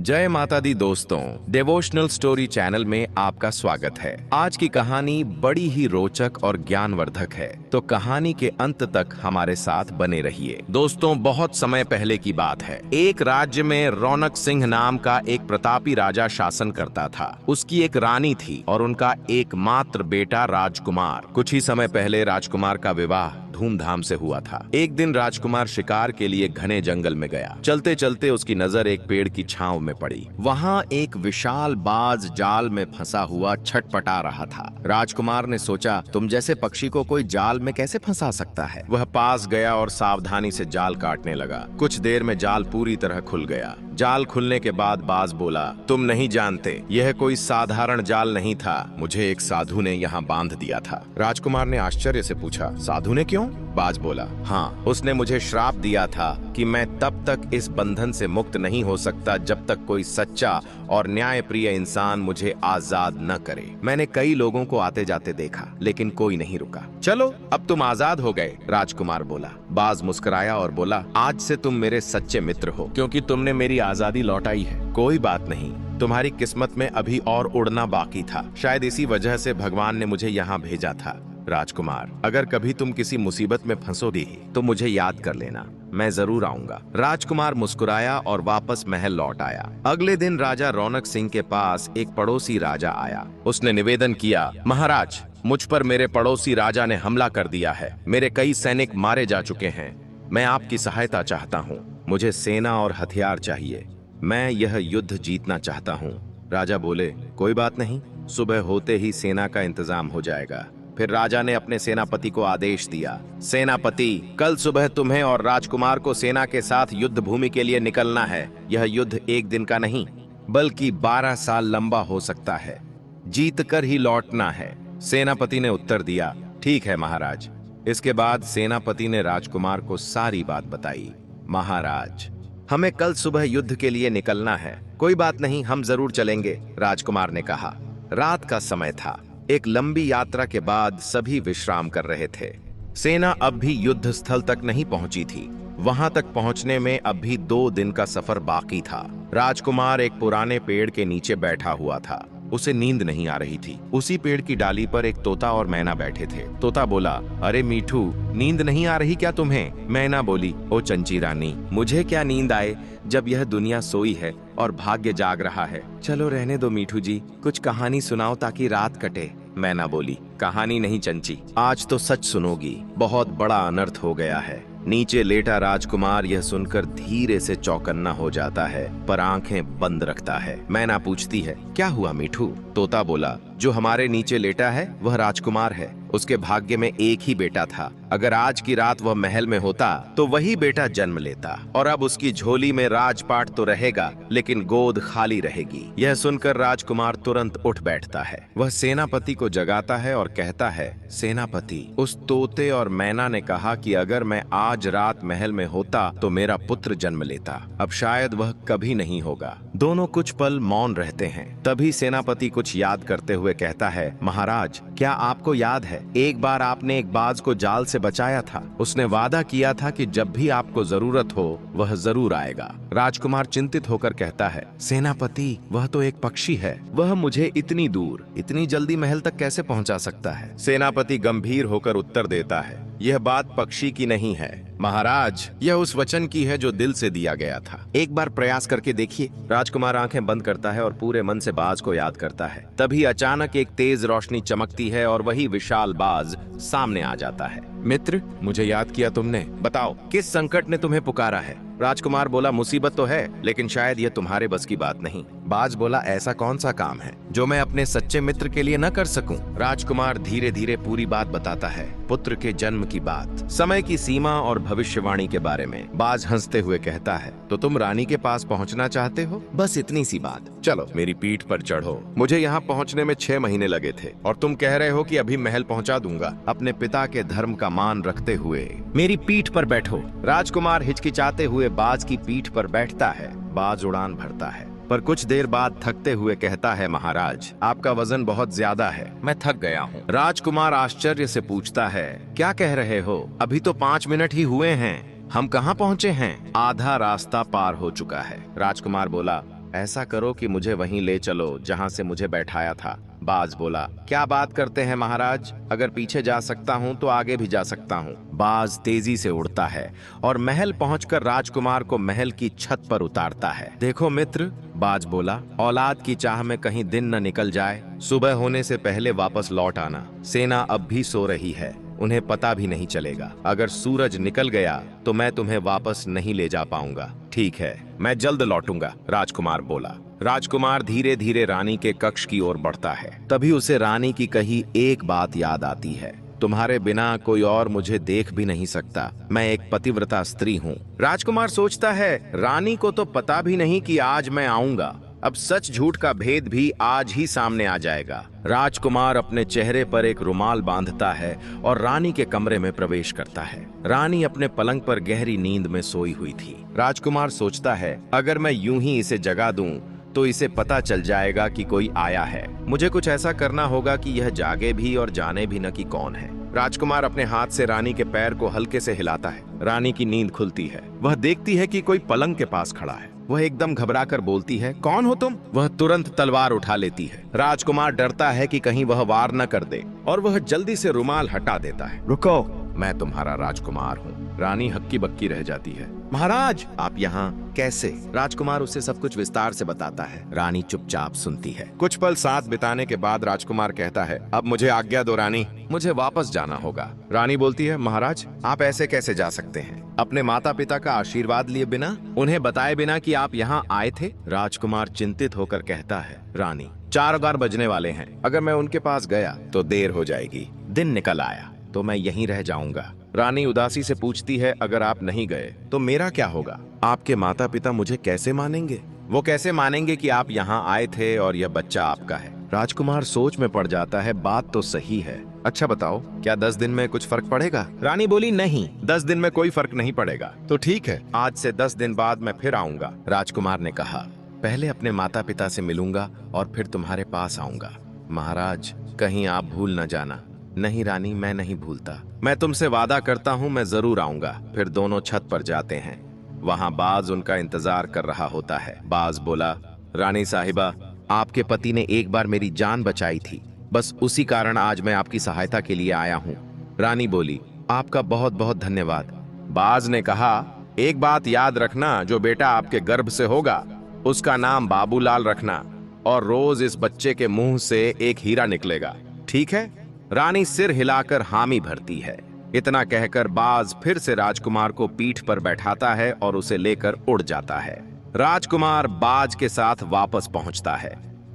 जय माता दी दोस्तों, डिवोशनल स्टोरी चैनल में आपका स्वागत है। आज की कहानी बड़ी ही रोचक और ज्ञानवर्धक है, तो कहानी के अंत तक हमारे साथ बने रहिए। दोस्तों, बहुत समय पहले की बात है। एक राज्य में रौनक सिंह नाम का एक प्रतापी राजा शासन करता था। उसकी एक रानी थी और उनका एकमात्र बेटा राजकुमार। कुछ ही समय पहले राजकुमार का विवाह धूमधाम से हुआ था। एक दिन राजकुमार शिकार के लिए घने जंगल में गया। चलते चलते उसकी नजर एक पेड़ की छांव में पड़ी। वहां एक विशाल बाज जाल में फंसा हुआ छटपटा रहा था। राजकुमार ने सोचा, तुम जैसे पक्षी को कोई जाल में कैसे फंसा सकता है। वह पास गया और सावधानी से जाल काटने लगा। कुछ देर में जाल पूरी तरह खुल गया। जाल खुलने के बाद बाज बोला, तुम नहीं जानते, यह कोई साधारण जाल नहीं था। मुझे एक साधु ने यहाँ बांध दिया था। राजकुमार ने आश्चर्य से पूछा, साधु ने क्यों? बाज बोला, हाँ, उसने मुझे श्राप दिया था कि मैं तब तक इस बंधन से मुक्त नहीं हो सकता जब तक कोई सच्चा और न्यायप्रिय इंसान मुझे आजाद न करे। मैंने कई लोगों को आते जाते देखा, लेकिन कोई नहीं रुका। चलो, अब तुम आजाद हो गए, राजकुमार बोला। बाज मुस्कुराया और बोला, आज से तुम मेरे सच्चे मित्र हो, क्योंकि तुमने मेरी आजादी लौटाई है। कोई बात नहीं, तुम्हारी किस्मत में अभी और उड़ना बाकी था। शायद इसी वजह से भगवान ने मुझे यहाँ भेजा था। राजकुमार, अगर कभी तुम किसी मुसीबत में फंसोगे तो मुझे याद कर लेना, मैं जरूर आऊंगा। राजकुमार मुस्कुराया और वापस महल लौट आया। अगले दिन राजा रौनक सिंह के पास एक पड़ोसी राजा आया। उसने निवेदन किया, महाराज, मुझ पर मेरे पड़ोसी राजा ने हमला कर दिया है। मेरे कई सैनिक मारे जा चुके हैं। मैं आपकी सहायता चाहता हूँ। मुझे सेना और हथियार चाहिए। मैं यह युद्ध जीतना चाहता हूँ। राजा बोले, कोई बात नहीं, सुबह होते ही सेना का इंतजाम हो जाएगा। फिर राजा ने अपने सेनापति को आदेश दिया, सेनापति, कल सुबह तुम्हें और राजकुमार को सेना के साथ युद्ध भूमि के लिए निकलना है। यह युद्ध एक दिन का नहीं, बल्कि 12 साल लंबा हो सकता है। जीत कर ही लौटना है। सेनापति ने उत्तर दिया, ठीक है महाराज। इसके बाद सेनापति ने राजकुमार को सारी बात बताई। महाराज, हमें कल सुबह युद्ध के लिए निकलना है। कोई बात नहीं, हम जरूर चलेंगे, राजकुमार ने कहा। रात का समय था। एक लंबी यात्रा के बाद सभी विश्राम कर रहे थे। सेना अब भी युद्ध स्थल तक नहीं पहुंची थी। वहां तक पहुंचने में अब भी 2 दिन का सफर बाकी था। राजकुमार एक पुराने पेड़ के नीचे बैठा हुआ था। उसे नींद नहीं आ रही थी। उसी पेड़ की डाली पर एक तोता और मैना बैठे थे। तोता बोला, अरे मीठू, नींद नहीं आ रही क्या तुम्हें? मैना बोली, ओ चंची रानी, मुझे क्या नींद आए जब यह दुनिया सोई है और भाग्य जाग रहा है। चलो रहने दो मीठू जी, कुछ कहानी सुनाओ ताकि रात कटे। मैना बोली, कहानी नहीं चंची, आज तो सच सुनोगी। बहुत बड़ा अनर्थ हो गया है। नीचे लेटा राजकुमार यह सुनकर धीरे से चौकन्ना हो जाता है, पर आंखें बंद रखता है। मैना पूछती है, क्या हुआ मीठू? तोता बोला, जो हमारे नीचे लेटा है वह राजकुमार है। उसके भाग्य में एक ही बेटा था। अगर आज की रात वह महल में होता तो वही बेटा जन्म लेता, और अब उसकी झोली में राजपाट तो रहेगा, लेकिन गोद खाली रहेगी। यह सुनकर राजकुमार तुरंत उठ बैठता है। वह सेनापति को जगाता है और कहता है, सेनापति, उस तोते और मैना ने कहा कि अगर मैं आज रात महल में होता तो मेरा पुत्र जन्म लेता। अब शायद वह कभी नहीं होगा। दोनों कुछ पल मौन रहते हैं। तभी सेनापति कुछ याद करते हुए कहता है, महाराज, क्या आपको याद है, एक बार आपने एक बाज को जाल से बचाया था। उसने वादा किया था कि जब भी आपको जरूरत हो वह जरूर आएगा। राजकुमार चिंतित होकर कहता है, सेनापति, वह तो एक पक्षी है। वह मुझे इतनी दूर, इतनी जल्दी महल तक कैसे पहुंचा सकता है? सेनापति गंभीर होकर उत्तर देता है, यह बात पक्षी की नहीं है महाराज, यह उस वचन की है जो दिल से दिया गया था। एक बार प्रयास करके देखिए। राजकुमार आंखें बंद करता है और पूरे मन से बाज को याद करता है। तभी अचानक एक तेज रोशनी चमकती है और वही विशाल बाज सामने आ जाता है। मित्र, मुझे याद किया तुमने। बताओ, किस संकट ने तुम्हें पुकारा है? राजकुमार बोला, मुसीबत तो है, लेकिन शायद यह तुम्हारे बस की बात नहीं। बाज बोला, ऐसा कौन सा काम है जो मैं अपने सच्चे मित्र के लिए न कर सकूं? राजकुमार धीरे धीरे पूरी बात बताता है, पुत्र के जन्म की बात, समय की सीमा और भविष्यवाणी के बारे में। बाज हंसते हुए कहता है, तो तुम रानी के पास पहुंचना चाहते हो? बस इतनी सी बात। चलो मेरी पीठ पर चढ़ो। मुझे यहाँ पहुँचने में 6 महीने लगे थे और तुम कह रहे हो कि अभी महल पहुँचा दूंगा। अपने पिता के धर्म का मान रखते हुए मेरी पीठ पर बैठो। राजकुमार हिचकिचाते हुए बाज की पीठ पर बैठता है। बाज उड़ान भरता है, पर कुछ देर बाद थकते हुए कहता है, महाराज, आपका वजन बहुत ज्यादा है, मैं थक गया हूँ। राजकुमार आश्चर्य से पूछता है, क्या कह रहे हो? अभी तो 5 मिनट ही हुए हैं। हम कहाँ पहुँचे हैं? आधा रास्ता पार हो चुका है। राजकुमार बोला, ऐसा करो कि मुझे वहीं ले चलो जहां से मुझे बैठाया था। बाज बोला, क्या बात करते हैं महाराज, अगर पीछे जा सकता हूं तो आगे भी जा सकता हूं। बाज तेजी से उड़ता है और महल पहुंचकर राजकुमार को महल की छत पर उतारता है। देखो मित्र, बाज बोला, औलाद की चाह में कहीं दिन न निकल जाए। सुबह होने से पहले वापस लौट आना। सेना अब भी सो रही है, उन्हें पता भी नहीं चलेगा। अगर सूरज निकल गया तो मैं तुम्हें वापस नहीं ले जा पाऊंगा। ठीक है, मैं जल्द लौटूंगा, राजकुमार बोला। राजकुमार धीरे धीरे रानी के कक्ष की ओर बढ़ता है। तभी उसे रानी की कही एक बात याद आती है, तुम्हारे बिना कोई और मुझे देख भी नहीं सकता, मैं एक पतिव्रता स्त्री हूँ। राजकुमार सोचता है, रानी को तो पता भी नहीं कि आज मैं आऊंगा। अब सच झूठ का भेद भी आज ही सामने आ जाएगा। राजकुमार अपने चेहरे पर एक रुमाल बांधता है और रानी के कमरे में प्रवेश करता है। रानी अपने पलंग पर गहरी नींद में सोई हुई थी। राजकुमार सोचता है, अगर मैं यूं ही इसे जगा दूं तो इसे पता चल जाएगा कि कोई आया है। मुझे कुछ ऐसा करना होगा कि यह जागे भी और जाने भी न कि कौन है। राजकुमार अपने हाथ से रानी के पैर को हल्के से हिलाता है। रानी की नींद खुलती है। वह देखती है कि कोई पलंग के पास खड़ा है। वह एकदम घबराकर बोलती है, कौन हो तुम? वह तुरंत तलवार उठा लेती है। राजकुमार डरता है कि कहीं वह वार न कर दे और वह जल्दी से रुमाल हटा देता है। रुको, मैं तुम्हारा राजकुमार हूँ। रानी हक्की बक्की रह जाती है। महाराज, आप यहाँ कैसे? राजकुमार उसे सब कुछ विस्तार से बताता है। रानी चुपचाप सुनती है। कुछ पल साथ बिताने के बाद राजकुमार कहता है, अब मुझे आज्ञा दो रानी, मुझे वापस जाना होगा। रानी बोलती है, महाराज आप ऐसे कैसे जा सकते हैं? अपने माता पिता का आशीर्वाद लिए बिना, उन्हें बताए बिना कि आप यहाँ आए थे? राजकुमार चिंतित होकर कहता है, रानी 4 बजने वाले हैं, अगर मैं उनके पास गया तो देर हो जाएगी। दिन निकल आया तो मैं यहीं रह जाऊंगा। रानी उदासी से पूछती है, अगर आप नहीं गए तो मेरा क्या होगा? आपके माता पिता मुझे कैसे मानेंगे? वो कैसे मानेंगे कि आप यहाँ आए थे और यह बच्चा आपका है? राजकुमार सोच में पड़ जाता है, बात तो सही है। अच्छा बताओ, क्या 10 दिन में कुछ फर्क पड़ेगा? रानी बोली, नहीं, 10 दिन में कोई फर्क नहीं पड़ेगा। तो ठीक है, आज से 10 दिन बाद मैं फिर आऊंगा। राजकुमार ने कहा, पहले अपने माता पिता से मिलूंगा और फिर तुम्हारे पास आऊंगा। महाराज, कहीं आप भूल न जाना। नहीं रानी, मैं नहीं भूलता। मैं तुमसे वादा करता हूँ, मैं जरूर आऊंगा। फिर दोनों छत पर जाते हैं। वहाँ बाज उनका इंतजार कर रहा होता है। बाज बोला, रानी साहिबा, आपके पति ने एक बार मेरी जान बचाई थी, बस उसी कारण आज मैं आपकी सहायता के लिए आया हूँ। रानी बोली, आपका बहुत बहुत धन्यवाद। बाज ने कहा, एक बात याद रखना, जो बेटा आपके गर्भ से होगा उसका नाम बाबूलाल रखना और रोज इस बच्चे के मुंह से एक हीरा निकलेगा, ठीक है? रानी सिर हिलाकर हामी भरती है। इतना कहकर बाज फिर से राजकुमार को पीठ पर बैठाता है और उसे लेकर उड़ जाता है। राजकुमार बाज के साथ वापस पहुंचता है।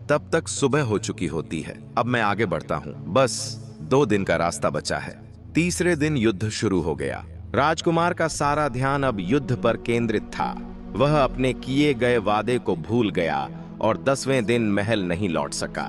तब तक सुबह हो चुकी होती है। अब मैं आगे बढ़ता हूँ, बस 2 दिन का रास्ता बचा है। तीसरे दिन युद्ध शुरू हो गया। राजकुमार का सारा ध्यान अब युद्ध पर केंद्रित था। वह अपने किए गए वादे को भूल गया और 10वें दिन महल नहीं लौट सका।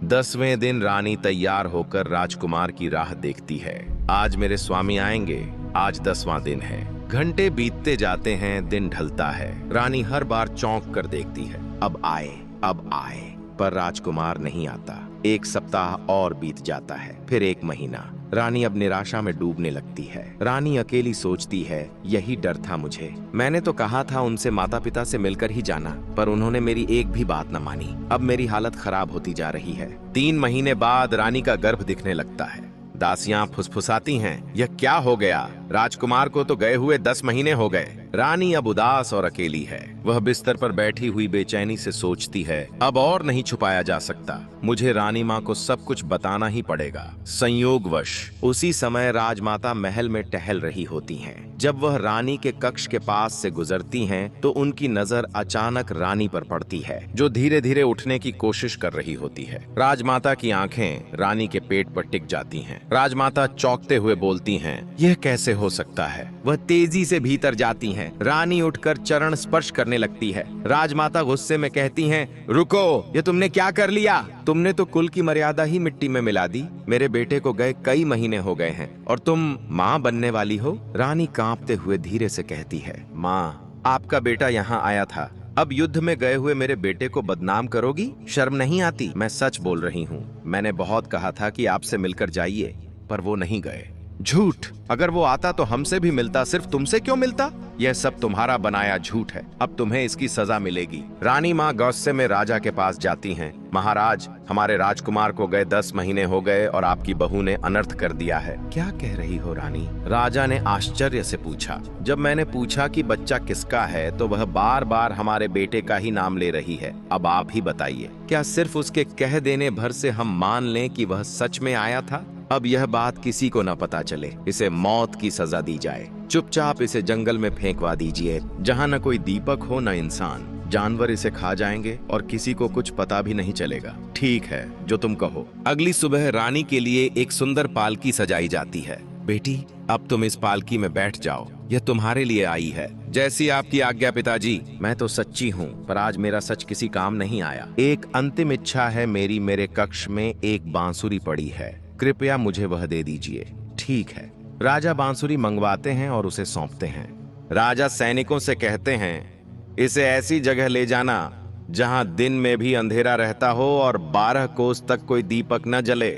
10वें दिन रानी तैयार होकर राजकुमार की राह देखती है। आज मेरे स्वामी आएंगे, आज 10वां दिन है। घंटे बीतते जाते हैं, दिन ढलता है। रानी हर बार चौंक कर देखती है, अब आए, अब आए, पर राजकुमार नहीं आता। 1 सप्ताह और बीत जाता है, फिर 1 महीना। रानी अब निराशा में डूबने लगती है। रानी अकेली सोचती है, यही डर था मुझे। मैंने तो कहा था उनसे माता पिता से मिलकर ही जाना, पर उन्होंने मेरी एक भी बात न मानी। अब मेरी हालत खराब होती जा रही है। 3 महीने बाद रानी का गर्भ दिखने लगता है। दासियां फुसफुसाती हैं, यह क्या हो गया? राजकुमार को तो गए हुए 10 महीने हो गए। रानी अब उदास और अकेली है। वह बिस्तर पर बैठी हुई बेचैनी से सोचती है, अब और नहीं छुपाया जा सकता, मुझे रानी माँ को सब कुछ बताना ही पड़ेगा। संयोगवश उसी समय राजमाता महल में टहल रही होती हैं। जब वह रानी के कक्ष के पास से गुजरती हैं, तो उनकी नजर अचानक रानी पर पड़ती है, जो धीरे धीरे उठने की कोशिश कर रही होती है। राजमाता की आंखें रानी के पेट पर टिक जाती हैं। राजमाता चौंकते हुए बोलती हैं, यह कैसे हो सकता है? वह तेजी से भीतर जाती हैं। रानी उठकर चरण स्पर्श करने लगती है। राजमाता गुस्से में कहती हैं, रुको, ये तुमने क्या कर लिया? तुमने तो कुल की मर्यादा ही मिट्टी में मिला दी। मेरे बेटे को गए कई महीने हो गए हैं और तुम माँ बनने वाली हो। रानी कांपते हुए धीरे से कहती है, माँ, आपका बेटा यहाँ आया था, अब युद्ध में गए हुए मेरे बेटे को बदनाम करोगी? शर्म नहीं आती? मैं सच बोल रही हूँ। मैंने बहुत कहा था कि आपसे मिलकर जाइए, पर वो नहीं गए। झूठ। अगर वो आता तो हमसे भी मिलता, सिर्फ तुमसे क्यों मिलता? यह सब तुम्हारा बनाया झूठ है। अब तुम्हें इसकी सजा मिलेगी। रानी माँ गुस्से में राजा के पास जाती हैं। महाराज, हमारे राजकुमार को गए 10 महीने हो गए और आपकी बहू ने अनर्थ कर दिया है। क्या कह रही हो रानी? राजा ने आश्चर्य से पूछा। जब मैंने पूछा कि बच्चा किसका है तो वह बार बार हमारे बेटे का ही नाम ले रही है। अब आप ही बताइए, क्या सिर्फ उसके कह देने भर से हम मान लें कि वह सच में आया था? अब यह बात किसी को न पता चले। इसे मौत की सजा दी जाए। चुपचाप इसे जंगल में फेंकवा दीजिए, जहाँ न कोई दीपक हो न इंसान। जानवर इसे खा जाएंगे और किसी को कुछ पता भी नहीं चलेगा। ठीक है, जो तुम कहो। अगली सुबह रानी के लिए एक सुंदर पालकी सजाई जाती है। बेटी, अब तुम इस पालकी में बैठ जाओ, यह तुम्हारे लिए आई है। जैसी आपकी आज्ञा पिताजी। मैं तो सच्ची हूँ, पर आज मेरा सच किसी काम नहीं आया। एक अंतिम इच्छा है मेरी। मेरे कक्ष में एक बांसुरी पड़ी है, कृपया मुझे वह दे दीजिए। ठीक है। राजा बांसुरी मंगवाते हैं और उसे सौंपते हैं। राजा सैनिकों से कहते हैं, इसे ऐसी जगह ले जाना जहां दिन में भी अंधेरा रहता हो और 12 कोस तक कोई दीपक न जले।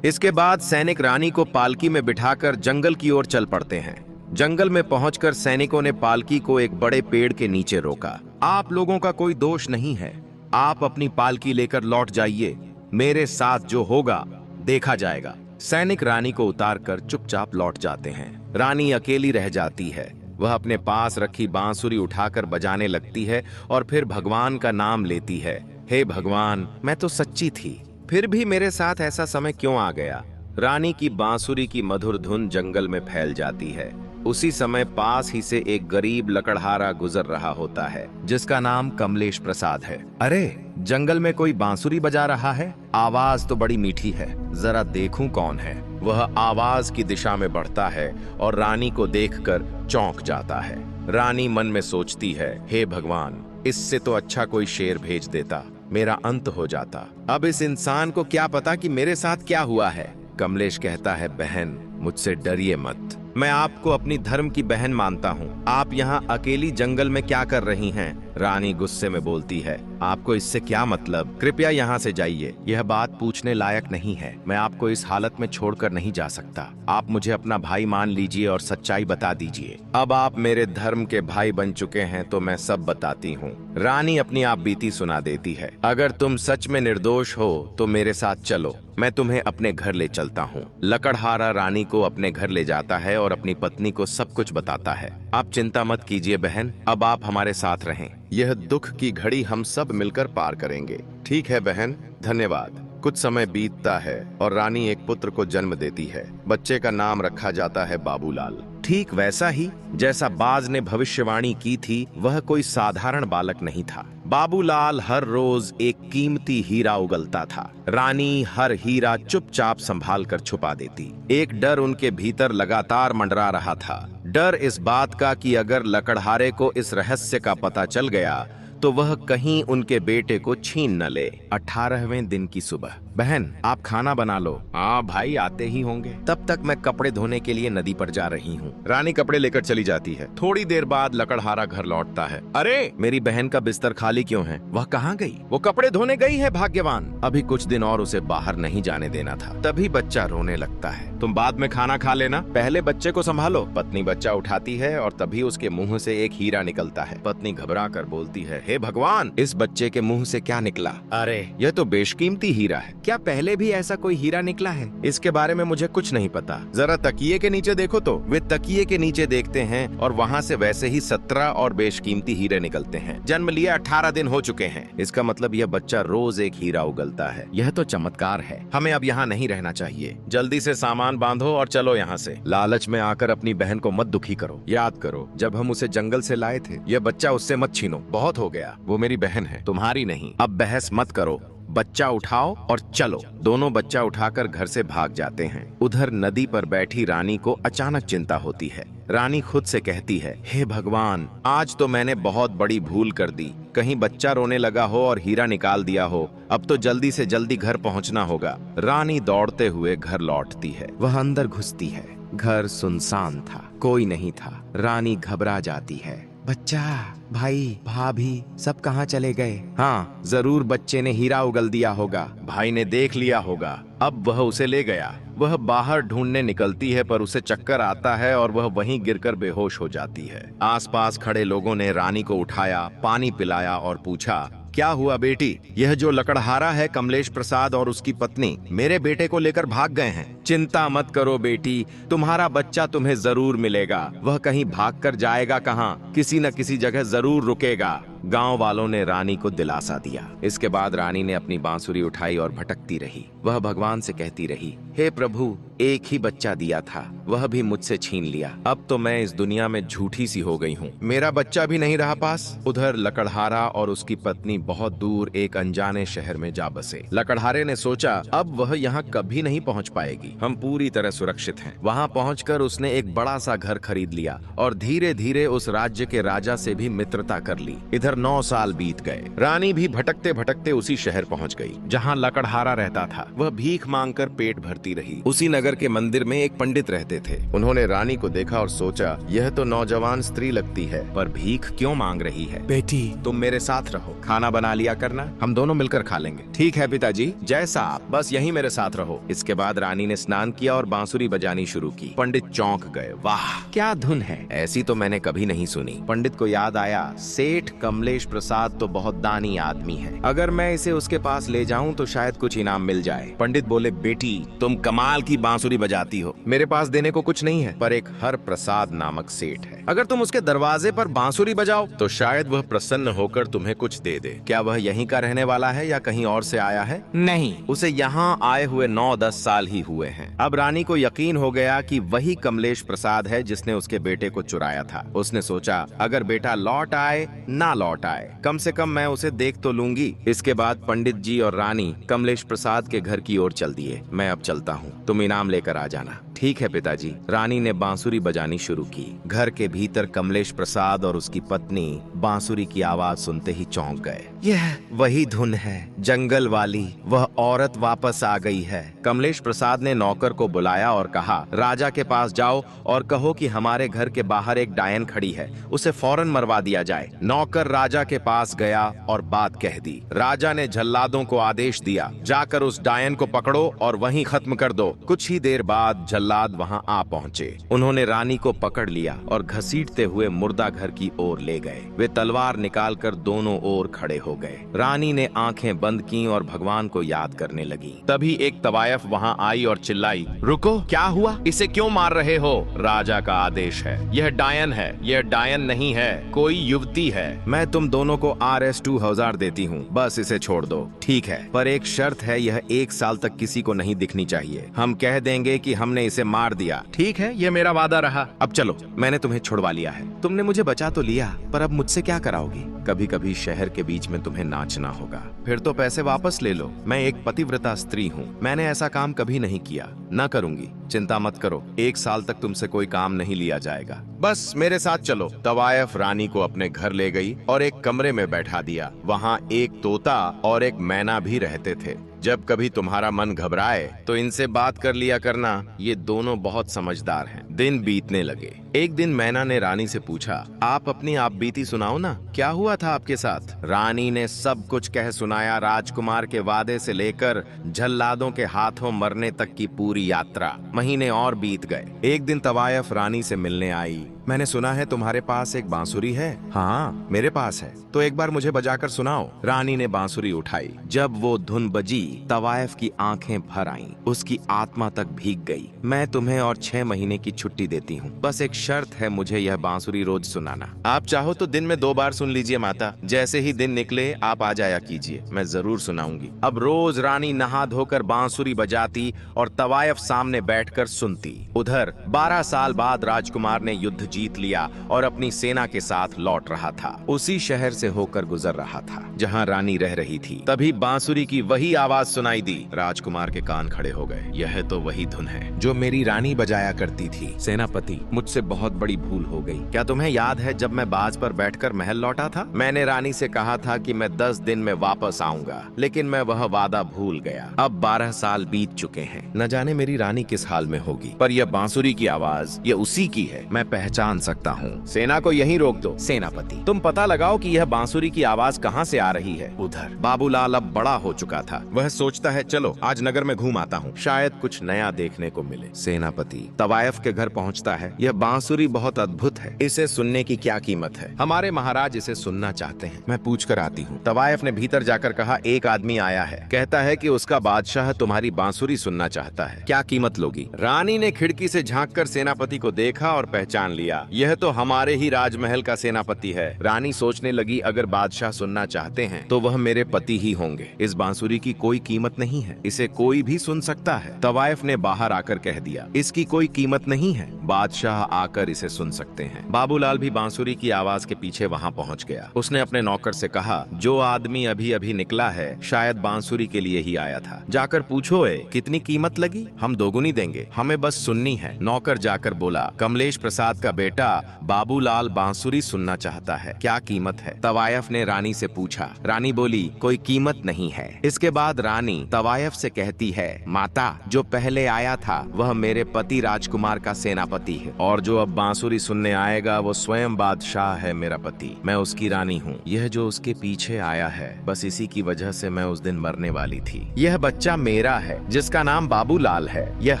इसके बाद सैनिक रानी को पालकी में बिठाकर जंगल की ओर चल पड़ते हैं। जंगल में पहुंचकर सैनिकों ने पालकी को एक बड़े पेड़ के नीचे रोका। आप लोगों का कोई दोष नहीं है, आप अपनी पालकी लेकर लौट जाइए। मेरे साथ जो होगा देखा जाएगा। सैनिक रानी को उतारकर चुपचाप लौट जाते हैं। रानी अकेली रह जाती है। वह अपने पास रखी बांसुरी उठाकर बजाने लगती है और फिर भगवान का नाम लेती है। हे भगवान, मैं तो सच्ची थी, फिर भी मेरे साथ ऐसा समय क्यों आ गया? रानी की बांसुरी की मधुर धुन जंगल में फैल जाती है। उसी समय पास ही से एक गरीब लकड़हारा गुजर रहा होता है, जिसका नाम कमलेश प्रसाद है। अरे, जंगल में कोई बांसुरी बजा रहा है, आवाज तो बड़ी मीठी है, जरा देखूं कौन है। वह आवाज की दिशा में बढ़ता है और रानी को देखकर चौंक जाता है। रानी मन में सोचती है, हे भगवान, इससे तो अच्छा कोई शेर भेज देता, मेरा अंत हो जाता। अब इस इंसान को क्या पता कि मेरे साथ क्या हुआ है। कमलेश कहता है, बहन, मुझसे डरिए मत, मैं आपको अपनी धर्म की बहन मानता हूँ। आप यहाँ अकेली जंगल में क्या कर रही हैं? रानी गुस्से में बोलती है, आपको इससे क्या मतलब? कृपया यहाँ से जाइए, यह बात पूछने लायक नहीं है। मैं आपको इस हालत में छोड़कर नहीं जा सकता। आप मुझे अपना भाई मान लीजिए और सच्चाई बता दीजिए। अब आप मेरे धर्म के भाई बन चुके हैं तो मैं सब बताती हूँ। रानी अपनी आप बीती सुना देती है। अगर तुम सच में निर्दोष हो तो मेरे साथ चलो, मैं तुम्हें अपने घर ले चलता हूँ। लकड़हारा रानी को अपने घर ले जाता है और अपनी पत्नी को सब कुछ बताता है। आप चिंता मत कीजिए बहन, अब आप हमारे साथ रहें। यह दुख की घड़ी हम सब मिलकर पार करेंगे। ठीक है बहन, धन्यवाद। कुछ समय बीतता है और रानी एक पुत्र को जन्म देती है। बच्चे का नाम रखा जाता है बाबूलाल। ठीक वैसा ही जैसा बाज ने भविष्यवाणी की थी, वह कोई साधारण बालक नहीं था। बाबूलाल हर रोज एक कीमती हीरा उगलता था। रानी हर हीरा चुपचाप संभाल कर छुपा देती। एक डर उनके भीतर लगातार मंडरा रहा था। डर इस बात का कि अगर लकड़हारे को इस रहस्य का पता चल गया तो वह कहीं उनके बेटे को छीन न ले। 18वें दिन की सुबह, बहन आप खाना बना लो। हाँ भाई, आते ही होंगे। तब तक मैं कपड़े धोने के लिए नदी पर जा रही हूँ। रानी कपड़े लेकर चली जाती है। थोड़ी देर बाद लकड़हारा घर लौटता है। अरे, मेरी बहन का बिस्तर खाली क्यों है? वह कहाँ गई? वो कपड़े धोने गई है भाग्यवान। अभी कुछ दिन और उसे बाहर नहीं जाने देना था। तभी बच्चा रोने लगता है। तुम बाद में खाना खा लेना, पहले बच्चे को संभालो। पत्नी बच्चा उठाती है और तभी उसके मुंह से एक हीरा निकलता है। पत्नी घबरा कर बोलती है, हे भगवान, इस बच्चे के मुंह से क्या निकला? अरे, यह तो बेशकीमती हीरा है। क्या पहले भी ऐसा कोई हीरा निकला है? इसके बारे में मुझे कुछ नहीं पता। जरा तकिए के नीचे देखो तो। वे तकिए के नीचे देखते हैं और वहाँ से वैसे ही 17 और बेशकीमती हीरे निकलते हैं। जन्म लिए 18 दिन हो चुके हैं। इसका मतलब यह बच्चा रोज एक हीरा उगलता है। यह तो चमत्कार है। हमें अब यहाँ नहीं रहना चाहिए। जल्दी से सामान बांधो और चलो यहाँ से। लालच में आकर अपनी बहन को मत दुखी करो। याद करो, जब हम उसे जंगल से लाए थे। यह बच्चा उससे मत छीनो, बहुत हो गया। वो मेरी बहन है, तुम्हारी नहीं। अब बहस मत करो, बच्चा उठाओ और चलो। दोनों बच्चा उठाकर घर से भाग जाते हैं। उधर नदी पर बैठी रानी को अचानक चिंता होती है। रानी खुद से कहती है, हे भगवान, आज तो मैंने बहुत बड़ी भूल कर दी। कहीं बच्चा रोने लगा हो और हीरा निकाल दिया हो। अब तो जल्दी से जल्दी घर पहुंचना होगा। रानी दौड़ते हुए घर लौटती है। वह अंदर घुसती है। घर सुनसान था, कोई नहीं था। रानी घबरा जाती है। बच्चा, भाई, भाभी सब कहाँ चले गए? हाँ, जरूर बच्चे ने हीरा उगल दिया होगा। भाई ने देख लिया होगा, अब वह उसे ले गया। वह बाहर ढूंढने निकलती है पर उसे चक्कर आता है और वह वहीं गिरकर बेहोश हो जाती है। आसपास खड़े लोगों ने रानी को उठाया, पानी पिलाया और पूछा, क्या हुआ बेटी? यह जो लकड़हारा है कमलेश प्रसाद और उसकी पत्नी मेरे बेटे को लेकर भाग गए हैं। चिंता मत करो बेटी, तुम्हारा बच्चा तुम्हें जरूर मिलेगा। वह कहीं भागकर जाएगा कहाँ, किसी न किसी जगह जरूर रुकेगा। गांव वालों ने रानी को दिलासा दिया। इसके बाद रानी ने अपनी बांसुरी उठाई और भटकती रही। वह भगवान से कहती रही, हे प्रभु, एक ही बच्चा दिया था, वह भी मुझसे छीन लिया। अब तो मैं इस दुनिया में झूठी सी हो गई हूँ। मेरा बच्चा भी नहीं रहा पास। उधर लकड़हारा और उसकी पत्नी बहुत दूर एक अनजाने शहर में जा बसे। लकड़हारे ने सोचा, अब वह यहाँ कभी नहीं पहुँच पाएगी, हम पूरी तरह सुरक्षित हैं। वहाँ पहुँचकर उसने एक बड़ा सा घर खरीद लिया और धीरे धीरे उस राज्य के राजा से भी मित्रता कर ली। इधर 9 साल बीत गए। रानी भी भटकते भटकते उसी शहर पहुंच गई जहां लकड़हारा रहता था। वह भीख मांगकर पेट भरती रही। उसी नगर के मंदिर में एक पंडित रहते थे। उन्होंने रानी को देखा और सोचा, यह तो नौजवान स्त्री लगती है, पर भीख क्यों मांग रही है। बेटी, तुम मेरे साथ रहो, खाना बना लिया करना, हम दोनों मिलकर खा लेंगे। ठीक है पिताजी, जैसा आप, बस यहीं मेरे साथ रहो। इसके बाद रानी ने स्नान किया और बांसुरी बजानी शुरू की। पंडित चौंक गए। वाह, क्या धुन है, ऐसी तो मैंने कभी नहीं सुनी। पंडित को याद आया, सेठ कमलेश प्रसाद तो बहुत दानी आदमी है, अगर मैं इसे उसके पास ले जाऊं तो शायद कुछ इनाम मिल जाए। पंडित बोले, बेटी तुम कमाल की बांसुरी बजाती हो, मेरे पास देने को कुछ नहीं है, पर एक हर प्रसाद नामक सेठ है, अगर तुम उसके दरवाजे पर बांसुरी बजाओ तो शायद वह प्रसन्न होकर तुम्हें कुछ दे दे। क्या वह यहीं का रहने वाला है या कहीं और से आया है? नहीं, उसे यहाँ आए हुए 9-10 साल ही हुए हैं। अब रानी को यकीन हो गया कि वही कमलेश प्रसाद है जिसने उसके बेटे को चुराया था। उसने सोचा, अगर बेटा लौट आए ना लौट आए, कम से कम मैं उसे देख तो लूंगी। इसके बाद पंडित जी और रानी कमलेश प्रसाद के घर की ओर चल दिए। मैं अब चलता हूँ, तुम इनाम लेकर आ जाना। ठीक है पिताजी। रानी ने बांसुरी बजानी शुरू की। घर के भीतर कमलेश प्रसाद और उसकी पत्नी बांसुरी की आवाज सुनते ही चौंक गए। यह वही धुन है, जंगल वाली, वह औरत वापस आ गई है। कमलेश प्रसाद ने नौकर को बुलाया और कहा, राजा के पास जाओ और कहो कि हमारे घर के बाहर एक डायन खड़ी है, उसे फौरन मरवा दिया जाए। नौकर राजा के पास गया और बात कह दी। राजा ने जल्लादों को आदेश दिया, जाकर उस डायन को पकड़ो और वहीं खत्म कर दो। कुछ ही देर बाद जल्लाद वहां आ पहुंचे। उन्होंने रानी को पकड़ लिया और घसीटते हुए मुर्दा घर की ओर ले गए। वे तलवार निकालकर दोनों ओर खड़े हो गए। रानी ने आंखें बंद की और भगवान को याद करने लगी। तभी एक तवायफ वहां आई और चिल्लाई, रुको, क्या हुआ, इसे क्यों मार रहे हो? राजा का आदेश है, यह डायन है। यह डायन नहीं है, कोई युवती है। मैं तुम दोनों को RS 2000 देती हूँ, बस इसे छोड़ दो। ठीक है, पर एक शर्त है, यह 1 साल तक किसी को नहीं दिखनी चाहिए। हम कह देंगे कि हमने इसे मार दिया। ठीक है, ये मेरा वादा रहा। अब चलो, मैंने तुम्हें छुड़वा लिया है। तुमने मुझे बचा तो लिया, पर अब मुझसे क्या कराओगी? कभी कभी शहर के बीच में तुम्हें नाचना होगा, फिर तो पैसे वापस ले लो। मैं एक पतिव्रता स्त्री हूँ, मैंने ऐसा काम कभी नहीं किया, न करूंगी। चिंता मत करो, 1 साल तक तुमसे कोई काम नहीं लिया जाएगा, बस मेरे साथ चलो। तवायफ रानी को अपने घर ले गई और एक कमरे में बैठा दिया। वहाँ एक तोता और एक मैना भी रहते थे। जब कभी तुम्हारा मन घबराए तो इनसे बात कर लिया करना, ये दोनों बहुत समझदार हैं। दिन बीतने लगे। एक दिन मैना ने रानी से पूछा, आप अपनी आप बीती सुनाओ ना, क्या हुआ था आपके साथ? रानी ने सब कुछ कह सुनाया, राजकुमार के वादे से लेकर जल्लादों के हाथों मरने तक की पूरी यात्रा। महीने और बीत गए। एक दिन तवायफ रानी से मिलने आई। मैंने सुना है तुम्हारे पास एक बांसुरी है। हाँ, मेरे पास है, तो एक बार मुझे बजाकर सुनाओ। रानी ने बांसुरी उठाई। जब वो धुन बजी, तवायफ की आंखें भर आईं, उसकी आत्मा तक भीग गई। मैं तुम्हें और 6 महीने की छुट्टी देती हूँ, बस एक शर्त है, मुझे यह बांसुरी रोज सुनाना। आप चाहो तो दिन में 2 बार सुन लीजिए माता, जैसे ही दिन निकले आप आ जाया कीजिए, मैं जरूर सुनाऊंगी। अब रोज रानी नहा धोकर बांसुरी बजाती और तवायफ सामने बैठकर सुनती। उधर 12 साल बाद राजकुमार ने युद्ध जीत लिया और अपनी सेना के साथ लौट रहा था। उसी शहर से होकर गुजर रहा था जहां रानी रह रही थी। तभी बांसुरी की वही आवाज सुनाई दी। राजकुमार के कान खड़े हो गए। यह तो वही धुन है जो मेरी रानी बजाया करती थी। सेनापति, मुझसे बहुत बड़ी भूल हो गई। क्या तुम्हें याद है जब मैं बाज पर बैठकर महल लौटा था? मैंने रानी से कहा था कि मैं 10 दिन में वापस आऊंगा, लेकिन मैं वह वादा भूल गया। अब 12 साल बीत चुके हैं। न जाने मेरी रानी किस हाल में होगी, पर यह बांसुरी की आवाज ये उसी की है। मैं पहचान सकता हूँ। सेना को यहीं रोक दो। सेनापति, तुम पता लगाओ कि यह बांसुरी की आवाज कहाँ से आ रही है। उधर बाबूलाल अब बड़ा हो चुका था। वह सोचता है चलो आज नगर में घूम आता हूँ, शायद कुछ नया देखने को मिले। सेनापति तवायफ के घर पहुँचता है। यह बांसुरी बहुत अद्भुत है, इसे सुनने की क्या कीमत है? हमारे महाराज इसे सुनना चाहते हैं, मैं पूछ कर आती हूँ। तवायफ ने भीतर जाकर कहा, एक आदमी आया है, कहता है कि उसका बादशाह तुम्हारी बांसुरी सुनना चाहता है, क्या कीमत लोगी? रानी ने खिड़की से झांककर सेनापति को देखा और पहचान लिया, यह तो हमारे ही राजमहल का सेनापति है। रानी सोचने लगी, अगर बादशाह सुनना चाहते हैं तो वह मेरे पति ही होंगे। इस बांसुरी की कोई कीमत नहीं है, इसे कोई भी सुन सकता है। तवायफ ने बाहर आकर कह दिया, इसकी कोई कीमत नहीं है, बादशाह आकर इसे सुन सकते हैं। बाबूलाल भी बांसुरी की आवाज के पीछे वहां पहुंच गया। उसने अपने नौकर से कहा, जो आदमी अभी अभी निकला है शायद बांसुरी के लिए ही आया था, जाकर पूछो कितनी कीमत लगी? हम दोगुनी देंगे, हमें बस सुननी है। नौकर जाकर बोला, कमलेश प्रसाद का बेटा बाबूलाल बांसुरी सुनना चाहता है, क्या कीमत है? तवायफ ने रानी से पूछा। रानी बोली, कोई कीमत नहीं है। इसके बाद रानी तवायफ से कहती है, माता, जो पहले आया था वह मेरे पति राजकुमार का सेनापति है, और जो अब बांसुरी सुनने आएगा वो स्वयं बादशाह है, मेरा पति। मैं उसकी रानी हूँ। यह जो उसके पीछे आया है, बस इसी की वजह से मैं उस दिन मरने वाली थी। यह बच्चा मेरा है, जिसका नाम बाबूलाल है। यह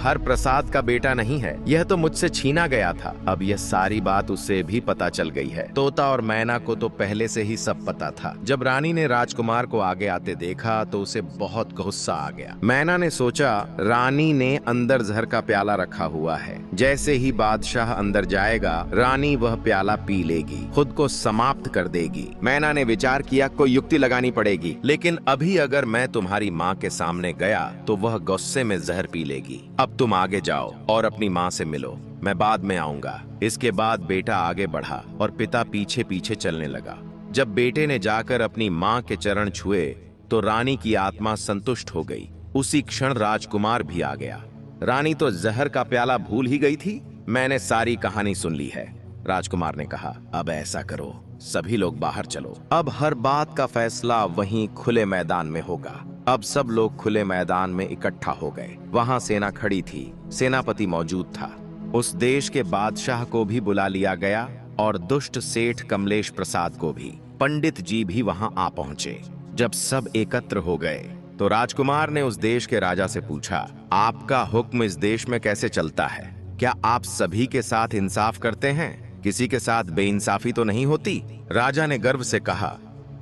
हर प्रसाद का बेटा नहीं है, यह तो मुझसे छीना गया था। अब यह सारी बात उसे भी पता चल गई है। तोता और मैना को तो पहले से ही सब पता था। जब रानी ने राजकुमार को आगे आते देखा तो उसे बहुत गुस्सा आ गया। मैना ने सोचा, रानी ने अंदर जहर का प्याला रखा हुआ है, जैसे ही बादशाह अंदर जाएगा रानी वह प्याला पी लेगी, खुद को समाप्त कर देगी। मैना ने विचार किया, कोई युक्ति लगानी पड़ेगी, लेकिन अभी अगर मैं तुम्हारी माँ के सामने गया तो वह गुस्से में जहर पी लेगी। अब तुम आगे जाओ और अपनी माँ से मिलो, मैं बाद में आऊंगा। इसके बाद बेटा आगे बढ़ा और पिता पीछे पीछे चलने लगा। जब बेटे ने जाकर अपनी माँ के चरण छुए तो रानी की आत्मा संतुष्ट हो गई। उसी क्षण राजकुमार भी आ गया। रानी तो जहर का प्याला भूल ही गई थी। मैंने सारी कहानी सुन ली है। राजकुमार ने कहा, अब ऐसा करो, सभी लोग बाहर चलो। अब हर बात का फैसला वहीं खुले मैदान में होगा। अब सब लोग खुले मैदान में इकट्ठा हो गए। वहां सेना खड़ी थी, सेनापति मौजूद था। उस देश के बादशाह को भी बुला लिया गया और दुष्ट सेठ कमलेश प्रसाद को भी। पंडित जी भी वहां आ पहुंचे। जब सब एकत्र हो गए तो राजकुमार ने उस देश के राजा से पूछा, आपका हुक्म इस देश में कैसे चलता है? क्या आप सभी के साथ इंसाफ करते हैं? किसी के साथ बेइंसाफी तो नहीं होती? राजा ने गर्व से कहा,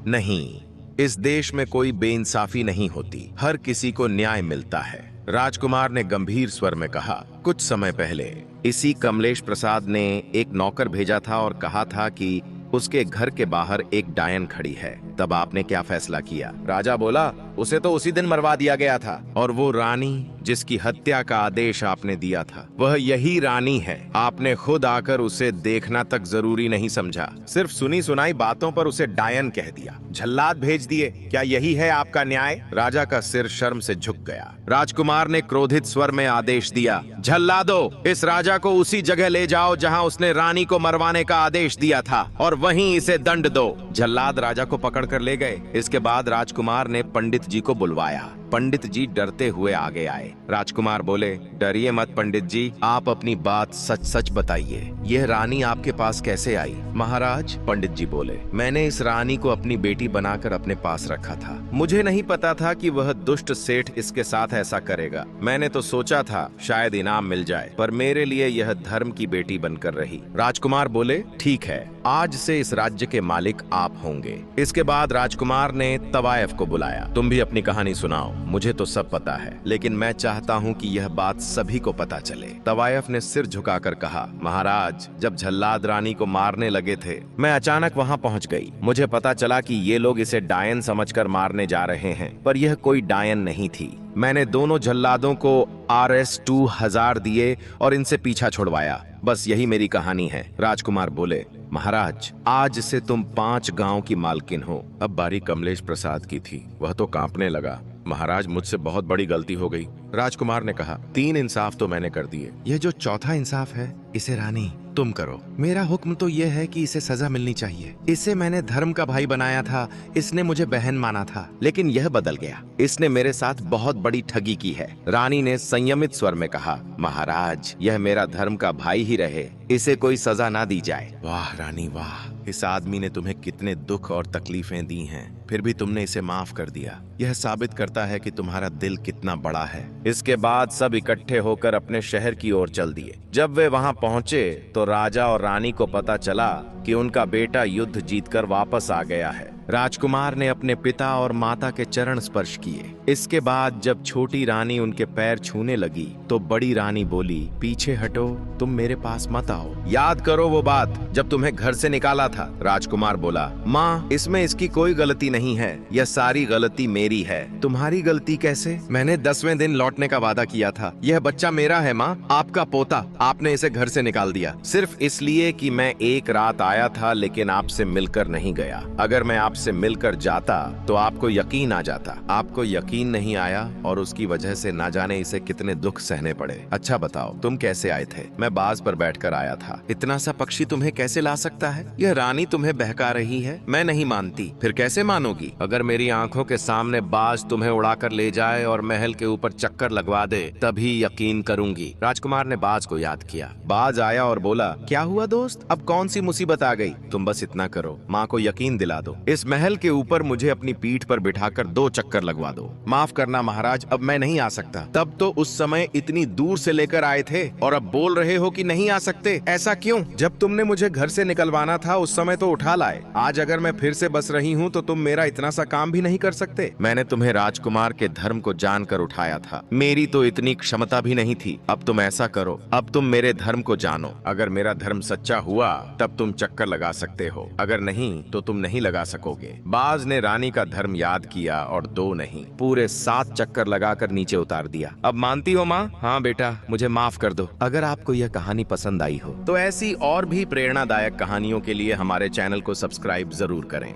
नहीं, इस देश में कोई बेइंसाफी नहीं होती, हर किसी को न्याय मिलता है। राजकुमार ने गंभीर स्वर में कहा, कुछ समय पहले इसी कमलेश प्रसाद ने एक नौकर भेजा था और कहा था कि उसके घर के बाहर एक डायन खड़ी है। तब आपने क्या फैसला किया? राजा बोला, उसे तो उसी दिन मरवा दिया गया था। और वो रानी जिसकी हत्या का आदेश आपने दिया था, वह यही रानी है। आपने खुद आकर उसे देखना तक जरूरी नहीं समझा, सिर्फ सुनी सुनाई बातों पर उसे डायन कह दिया, झल्लाद भेज दिए। क्या यही है आपका न्याय? राजा का सिर शर्म से झुक गया। राजकुमार ने क्रोधित स्वर में आदेश दिया, झल्लादो, इस राजा को उसी जगह ले जाओ जहां उसने रानी को मरवाने का आदेश दिया था, और वहीं इसे दंड दो। झल्लाद राजा को पकड़ कर ले गए। इसके बाद राजकुमार ने पंडित जी को बुलवाया। पंडित जी डरते हुए आगे आए। राजकुमार बोले, डरिए मत पंडित जी, आप अपनी बात सच सच बताइए, यह रानी आपके पास कैसे आई? महाराज, पंडित जी बोले, मैंने इस रानी को अपनी बेटी बनाकर अपने पास रखा था। मुझे नहीं पता था कि वह दुष्ट सेठ इसके साथ ऐसा करेगा। मैंने तो सोचा था शायद इनाम मिल जाए, पर मेरे लिए यह धर्म की बेटी बनकर रही। राजकुमार बोले, ठीक है, आज से इस राज्य के मालिक आप होंगे। इसके बाद राजकुमार ने तवायफ को बुलाया। तुम भी अपनी कहानी सुनाओ, मुझे तो सब पता है, लेकिन मैं चाहता हूँ कि यह बात सभी को पता चले। तवायफ ने सिर झुकाकर कहा, महाराज, जब झल्लाद रानी को मारने लगे थे, मैं अचानक वहाँ पहुँच गई। मुझे पता चला कि ये लोग इसे डायन समझकर मारने जा रहे हैं, पर यह कोई डायन नहीं थी। मैंने दोनों झल्लादों को RS 2000 दिए और इनसे पीछा छुड़वाया। बस यही मेरी कहानी है। राजकुमार बोले, महाराज, आज से तुम 5 गांव की मालकिन हो। अब बारी कमलेश प्रसाद की थी। वह तो कांपने लगा। महाराज, मुझसे बहुत बड़ी गलती हो गई, राजकुमार ने कहा, 3 इंसाफ तो मैंने कर दिए, यह जो चौथा इंसाफ है इसे रानी तुम करो। मेरा हुक्म तो यह है कि इसे सजा मिलनी चाहिए। इसे मैंने धर्म का भाई बनाया था, इसने मुझे बहन माना था, लेकिन यह बदल गया। इसने मेरे साथ बहुत बड़ी ठगी की है। रानी ने संयमित स्वर में कहा, महाराज यह मेरा धर्म का भाई ही रहे, इसे कोई सजा ना दी जाए। वाह रानी वाह, इस आदमी ने तुम्हें कितने दुख और तकलीफें दी हैं, फिर भी तुमने इसे माफ कर दिया। यह साबित करता है कि तुम्हारा दिल कितना बड़ा है। इसके बाद सब इकट्ठे होकर अपने शहर की ओर चल दिए। जब वे वहां पहुंचे तो राजा और रानी को पता चला कि उनका बेटा युद्ध जीतकर वापस आ गया है। राजकुमार ने अपने पिता और माता के चरण स्पर्श किए। इसके बाद जब छोटी रानी उनके पैर छूने लगी तो बड़ी रानी बोली, पीछे हटो, तुम मेरे पास मत आओ। याद करो वो बात जब तुम्हें घर से निकाला था। राजकुमार बोला, माँ इसमें इसकी कोई गलती नहीं है, यह सारी गलती मेरी है। तुम्हारी गलती कैसे? मैंने 10वें दिन लौटने का वादा किया था। यह बच्चा मेरा है माँ, आपका पोता। आपने इसे घर से निकाल दिया सिर्फ इसलिए कि मैं एक रात आया था लेकिन आपसे मिलकर नहीं गया। अगर मैं आपसे मिलकर जाता तो आपको यकीन आ जाता। आपको यकीन नहीं आया और उसकी वजह से ना जाने इसे कितने दुख सहने पड़े। अच्छा बताओ तुम कैसे आए थे? मैं बाज पर बैठकर आया था। इतना सा पक्षी तुम्हें कैसे ला सकता है? यह रानी तुम्हें बहका रही है। मैं नहीं मानती। फिर कैसे मानोगी? अगर मेरी आंखों के सामने बाज तुम्हें उड़ाकर ले जाए और महल के ऊपर चक्कर लगवा दे तभी यकीन करूंगी। राजकुमार ने बाज को याद किया। बाज आया और बोला, क्या हुआ दोस्त, अब कौन सी मुसीबत आ गई? तुम बस इतना करो, माँ को यकीन दिला दो। इस महल के ऊपर मुझे अपनी पीठ पर बिठाकर 2 चक्कर लगवा दो। माफ करना महाराज, अब मैं नहीं आ सकता। तब तो उस समय इतनी दूर से लेकर आए थे और अब बोल रहे हो कि नहीं आ सकते। ऐसा क्यों? जब तुमने मुझे घर से निकलवाना था उस समय तो उठा लाए। आज अगर मैं फिर से बस रही हूँ तो तुम मेरा इतना सा काम भी नहीं कर सकते। मैंने तुम्हें राजकुमार के धर्म को जानकर उठाया था। मेरी तो इतनी क्षमता भी नहीं थी। अब तुम ऐसा करो, अब तुम मेरे धर्म को जानो। अगर मेरा धर्म सच्चा हुआ तब तुम चक्कर लगा सकते हो, अगर नहीं तो तुम नहीं लगा सकोगे। बाज ने रानी का धर्म याद किया और 2 नहीं पूरे 7 चक्कर लगाकर नीचे उतार दिया। अब मानती हो माँ? हाँ बेटा, मुझे माफ कर दो। अगर आपको यह कहानी पसंद आई हो तो ऐसी और भी प्रेरणादायक कहानियों के लिए हमारे चैनल को सब्सक्राइब जरूर करें।